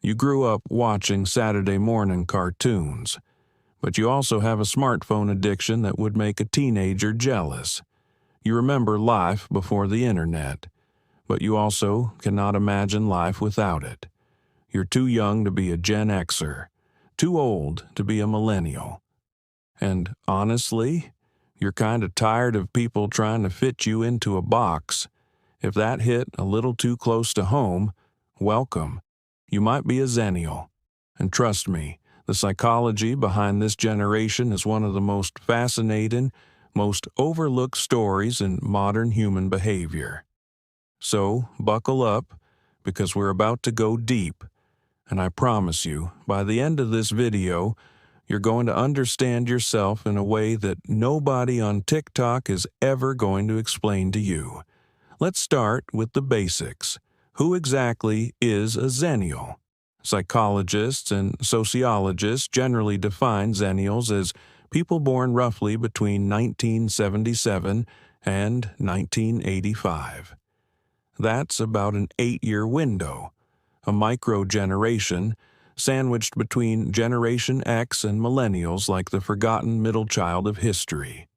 You grew up watching Saturday morning cartoons, but you also have a smartphone addiction that would make a teenager jealous. You remember life before the internet, but you also cannot imagine life without it. You're too young to be a Gen Xer, too old to be a millennial. And honestly, you're kind of tired of people trying to fit you into a box. If that hit a little too close to home, welcome. You might be a Xennial. And trust me, the psychology behind this generation is one of the most fascinating, most overlooked stories in modern human behavior. So, buckle up, because we're about to go deep. And I promise you, by the end of this video, you're going to understand yourself in a way that nobody on TikTok is ever going to explain to you. Let's start with the basics. Who exactly is a Xennial? Psychologists and sociologists generally define Xennials as people born roughly between 1977 and 1985. That's about an 8-year window, a micro-generation sandwiched between Generation X and Millennials like the forgotten middle child of history.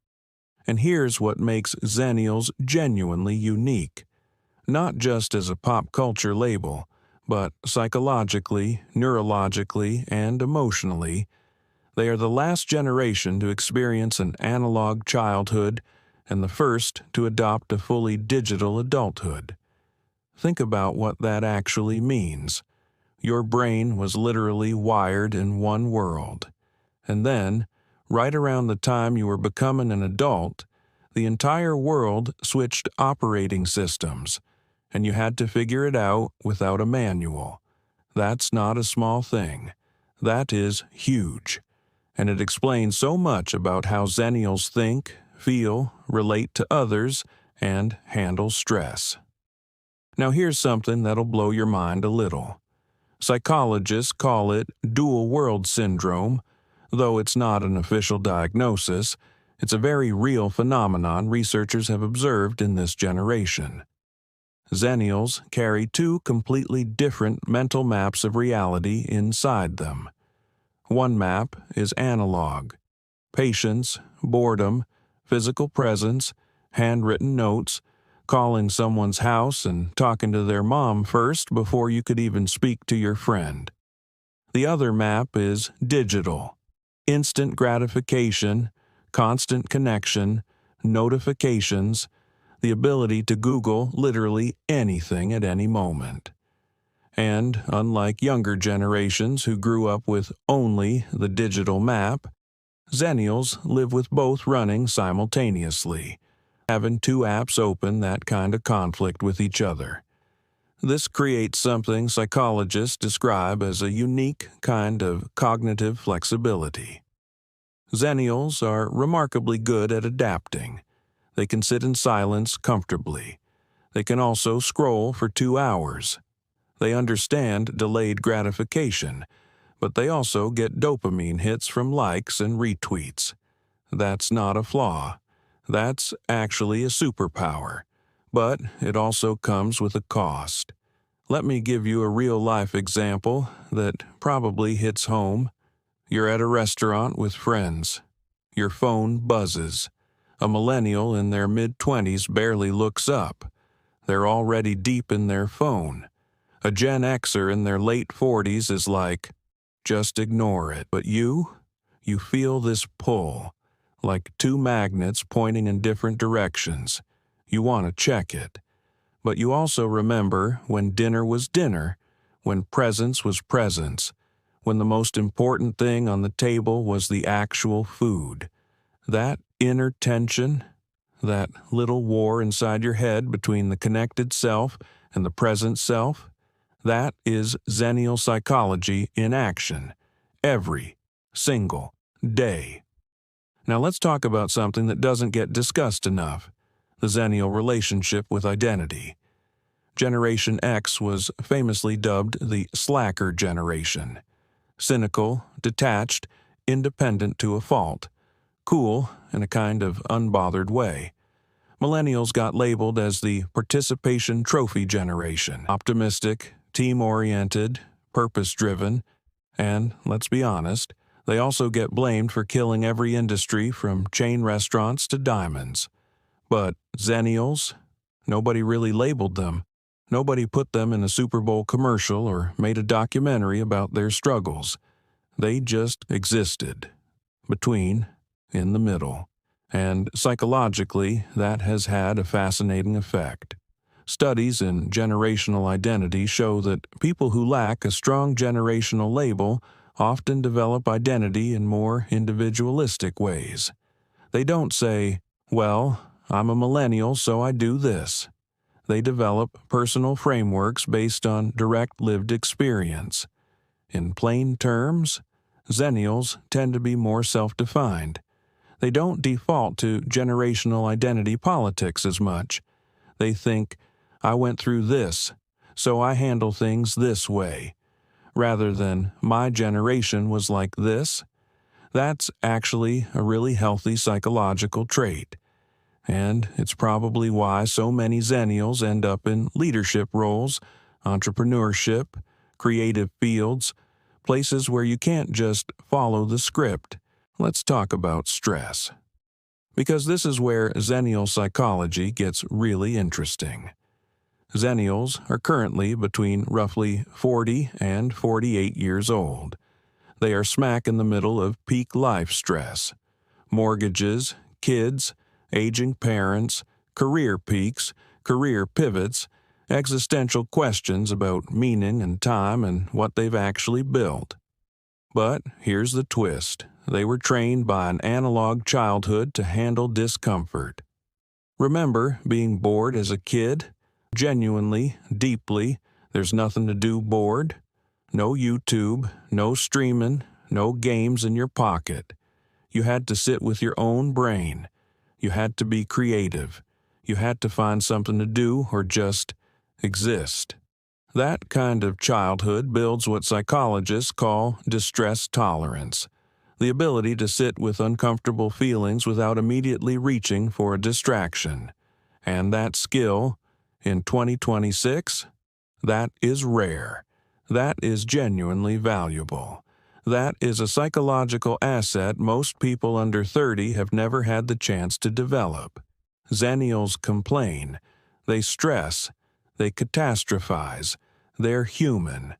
And here's what makes Xennials genuinely unique. Not just as a pop culture label, but psychologically, neurologically, and emotionally, they are the last generation to experience an analog childhood and the first to adopt a fully digital adulthood. Think about what that actually means. Your brain was literally wired in one world. And then, right around the time you were becoming an adult, the entire world switched operating systems, and you had to figure it out without a manual. That's not a small thing. That is huge. And it explains so much about how Xennials think, feel, relate to others, and handle stress. Now here's something that'll blow your mind a little. Psychologists call it dual world syndrome. Though it's not an official diagnosis, it's a very real phenomenon researchers have observed in this generation. Xennials carry two completely different mental maps of reality inside them. One map is analog. Patience, boredom, physical presence, handwritten notes, calling someone's house and talking to their mom first before you could even speak to your friend. The other map is digital. Instant gratification, constant connection, notifications, the ability to Google literally anything at any moment. And unlike younger generations who grew up with only the digital map, Xennials live with both running simultaneously, having two apps open that kind of conflict with each other. This creates something psychologists describe as a unique kind of cognitive flexibility. Xennials are remarkably good at adapting. They can sit in silence comfortably. They can also scroll for 2 hours. They understand delayed gratification, but they also get dopamine hits from likes and retweets. That's not a flaw. That's actually a superpower. But it also comes with a cost. Let me give you a real-life example that probably hits home. You're at a restaurant with friends. Your phone buzzes. A millennial in their mid-20s barely looks up. They're already deep in their phone. A Gen Xer in their late 40s is like, just ignore it. But you feel this pull, like two magnets pointing in different directions. You want to check it. But you also remember when dinner was dinner, when presence was presence, when the most important thing on the table was the actual food. That inner tension, that little war inside your head between the connected self and the present self, that is Xennial psychology in action, every single day. Now let's talk about something that doesn't get discussed enough, the Xennial relationship with identity. Generation X was famously dubbed the slacker generation. Cynical, detached, independent to a fault. Cool in a kind of unbothered way. Millennials got labeled as the participation trophy generation. Optimistic, team-oriented, purpose-driven, and, let's be honest, they also get blamed for killing every industry from chain restaurants to diamonds. But Xennials? Nobody really labeled them. Nobody put them in a Super Bowl commercial or made a documentary about their struggles. They just existed. Between, in the middle. And psychologically, that has had a fascinating effect. Studies in generational identity show that people who lack a strong generational label often develop identity in more individualistic ways. They don't say, well, I'm a millennial, so I do this. They develop personal frameworks based on direct lived experience. In plain terms, Xennials tend to be more self-defined. They don't default to generational identity politics as much. They think, I went through this, so I handle things this way, rather than my generation was like this. That's actually a really healthy psychological trait. And it's probably why so many Xennials end up in leadership roles, entrepreneurship, creative fields, places where you can't just follow the script. Let's talk about stress. Because this is where Xennial psychology gets really interesting. Xennials are currently between roughly 40 and 48 years old. They are smack in the middle of peak life stress. Mortgages, kids, aging parents, career peaks, career pivots, existential questions about meaning and time and what they've actually built. But here's the twist. They were trained by an analog childhood to handle discomfort. Remember being bored as a kid? Genuinely, deeply, there's nothing to do bored. No YouTube, no streaming, no games in your pocket. You had to sit with your own brain. You had to be creative. You had to find something to do or just exist. That kind of childhood builds what psychologists call distress tolerance, the ability to sit with uncomfortable feelings without immediately reaching for a distraction. And that skill, in 2026, that is rare. That is genuinely valuable. That is a psychological asset most people under 30 have never had the chance to develop. Xennials complain. They stress. They catastrophize. They're human.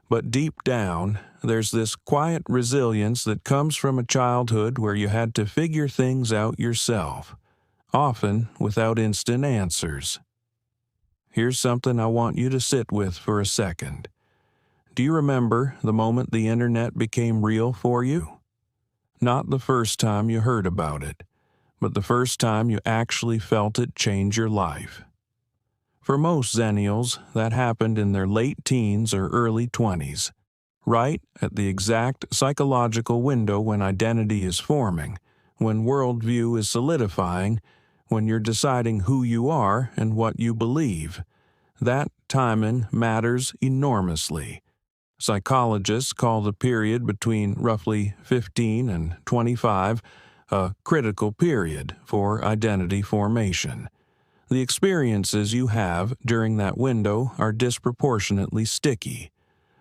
But deep down, there's this quiet resilience that comes from a childhood where you had to figure things out yourself, often without instant answers. Here's something I want you to sit with for a second. Do you remember the moment the internet became real for you? Not the first time you heard about it, but the first time you actually felt it change your life. For most Xennials, that happened in their late teens or early 20s, right at the exact psychological window when identity is forming, when worldview is solidifying, when you're deciding who you are and what you believe. That timing matters enormously. Psychologists call the period between roughly 15 and 25 a critical period for identity formation. The experiences you have during that window are disproportionately sticky.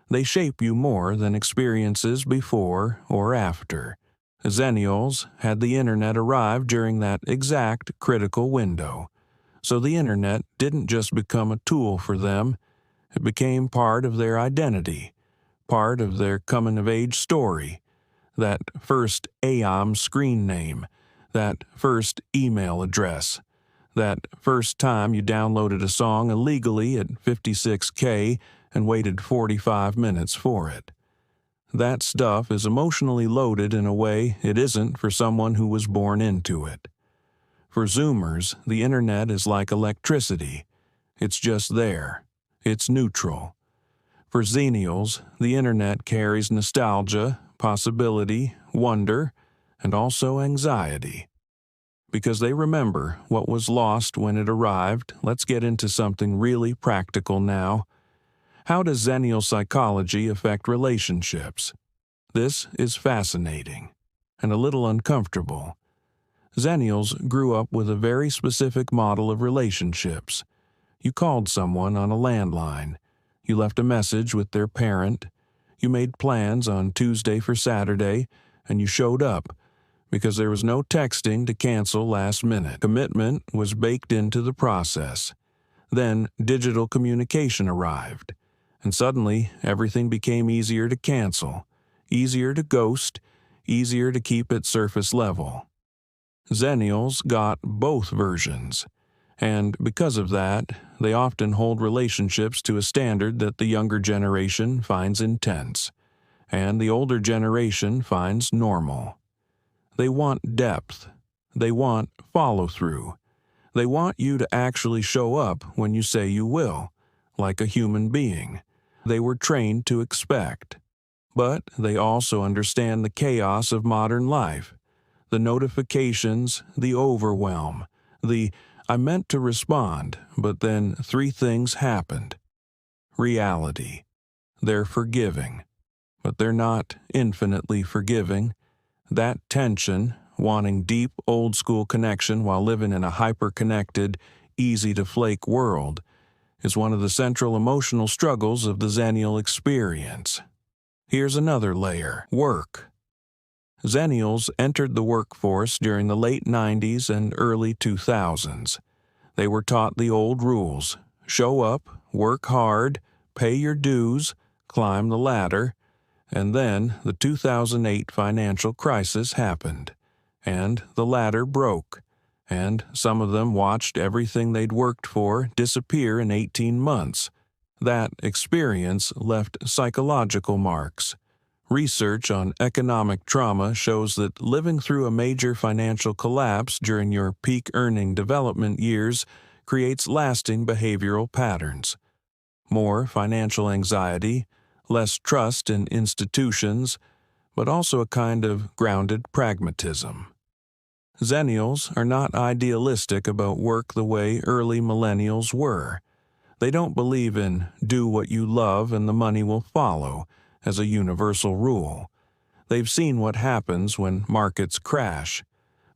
They shape you more than experiences before or after. Xennials had the internet arrive during that exact critical window. So the internet didn't just become a tool for them, it became part of their identity, part of their coming-of-age story. That first AOM screen name, that first email address, that first time you downloaded a song illegally at 56K and waited 45 minutes for it. That stuff is emotionally loaded in a way it isn't for someone who was born into it. For Zoomers, the internet is like electricity. It's just there. It's neutral. For Xennials, the internet carries nostalgia, possibility, wonder, and also anxiety. Because they remember what was lost when it arrived, let's get into something really practical now. How does Xennial psychology affect relationships? This is fascinating and a little uncomfortable. Xennials grew up with a very specific model of relationships. You called someone on a landline. You left a message with their parent. You made plans on Tuesday for Saturday, and you showed up, because there was no texting to cancel last minute. Commitment was baked into the process. Then digital communication arrived, and suddenly everything became easier to cancel, easier to ghost, easier to keep at surface level. Xennials got both versions, and because of that, they often hold relationships to a standard that the younger generation finds intense, and the older generation finds normal. They want depth. They want follow-through. They want you to actually show up when you say you will, like a human being they were trained to expect. But they also understand the chaos of modern life, the notifications, the overwhelm, the "I meant to respond, but then 3 things happened." Reality. They're forgiving, but they're not infinitely forgiving. That tension, wanting deep old-school connection while living in a hyper-connected, easy-to-flake world, is one of the central emotional struggles of the Xennial experience. Here's another layer: work. Xennials entered the workforce during the late 90s and early 2000s. They were taught the old rules: show up, work hard, pay your dues, climb the ladder. And then the 2008 financial crisis happened, and the ladder broke, and some of them watched everything they'd worked for disappear in 18 months. That experience left psychological marks. Research on economic trauma shows that living through a major financial collapse during your peak earning development years creates lasting behavioral patterns. More financial anxiety, less trust in institutions, but also a kind of grounded pragmatism. Xennials are not idealistic about work the way early millennials were. They don't believe in "do what you love and the money will follow" as a universal rule. They've seen what happens when markets crash,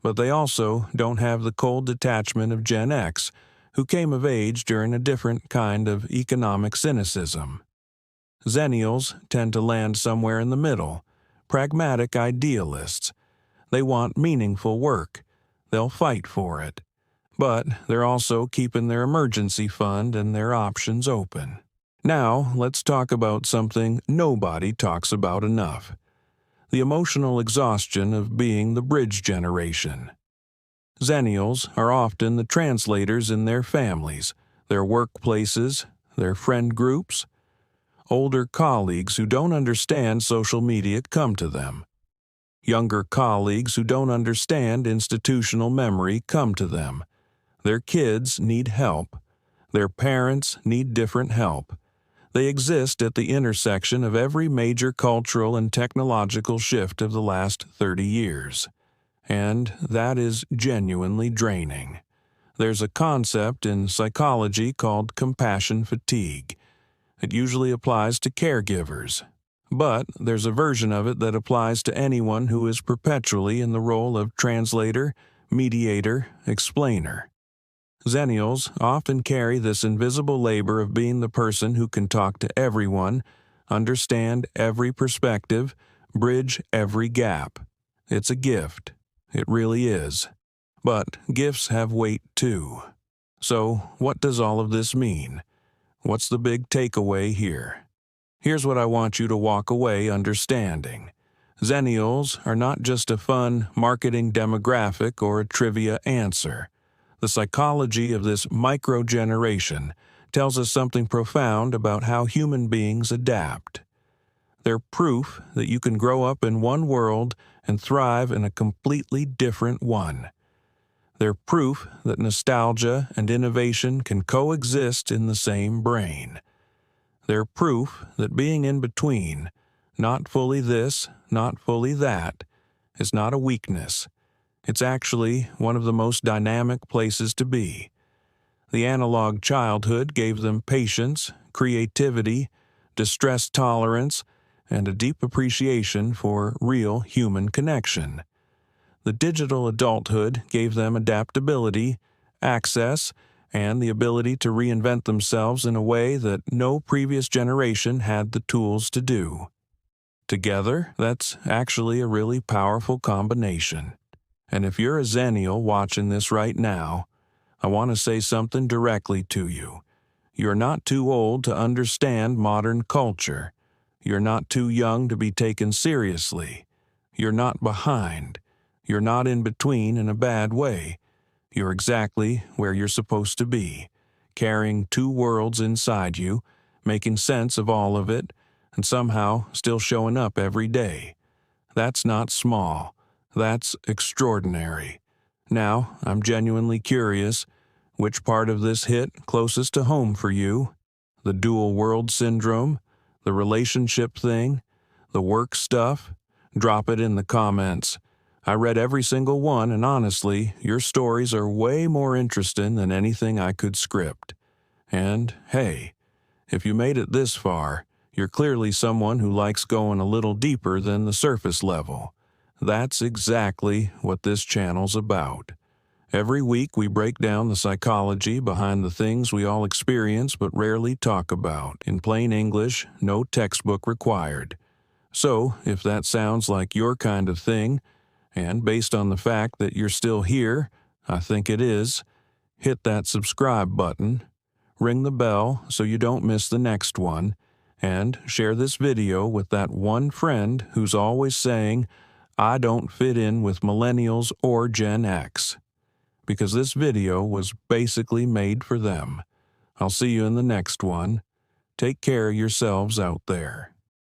but they also don't have the cold detachment of Gen X, who came of age during a different kind of economic cynicism. Xennials tend to land somewhere in the middle, pragmatic idealists. They want meaningful work. They'll fight for it. But they're also keeping their emergency fund and their options open. Now, let's talk about something nobody talks about enough: the emotional exhaustion of being the bridge generation. Xennials are often the translators in their families, their workplaces, their friend groups. Older colleagues who don't understand social media come to them. Younger colleagues who don't understand institutional memory come to them. Their kids need help. Their parents need different help. They exist at the intersection of every major cultural and technological shift of the last 30 years. And that is genuinely draining. There's a concept in psychology called compassion fatigue. It usually applies to caregivers, but there's a version of it that applies to anyone who is perpetually in the role of translator, mediator, explainer. Xennials often carry this invisible labor of being the person who can talk to everyone, understand every perspective, bridge every gap. It's a gift. It really is. But gifts have weight too. So, what does all of this mean? What's the big takeaway here? Here's what I want you to walk away understanding. Xennials are not just a fun marketing demographic or a trivia answer. The psychology of this micro-generation tells us something profound about how human beings adapt. They're proof that you can grow up in one world and thrive in a completely different one. They're proof that nostalgia and innovation can coexist in the same brain. They're proof that being in between, not fully this, not fully that, is not a weakness. It's actually one of the most dynamic places to be. The analog childhood gave them patience, creativity, distress tolerance, and a deep appreciation for real human connection. The digital adulthood gave them adaptability, access, and the ability to reinvent themselves in a way that no previous generation had the tools to do. Together, that's actually a really powerful combination. And if you're a Xennial watching this right now, I want to say something directly to you. You're not too old to understand modern culture. You're not too young to be taken seriously. You're not behind. You're not in between in a bad way. You're exactly where you're supposed to be, carrying two worlds inside you, making sense of all of it, and somehow still showing up every day. That's not small. That's extraordinary. Now, I'm genuinely curious, which part of this hit closest to home for you? The dual world syndrome? The relationship thing? The work stuff? Drop it in the comments. I read every single one, and honestly, your stories are way more interesting than anything I could script. And, hey, if you made it this far, you're clearly someone who likes going a little deeper than the surface level. That's exactly what this channel's about. Every week we break down the psychology behind the things we all experience but rarely talk about. In plain English, no textbook required. So, if that sounds like your kind of thing, and based on the fact that you're still here, I think it is, hit that subscribe button, ring the bell so you don't miss the next one, and share this video with that one friend who's always saying, I don't fit in with millennials or Gen X. Because this video was basically made for them. I'll see you in the next one. Take care of yourselves out there.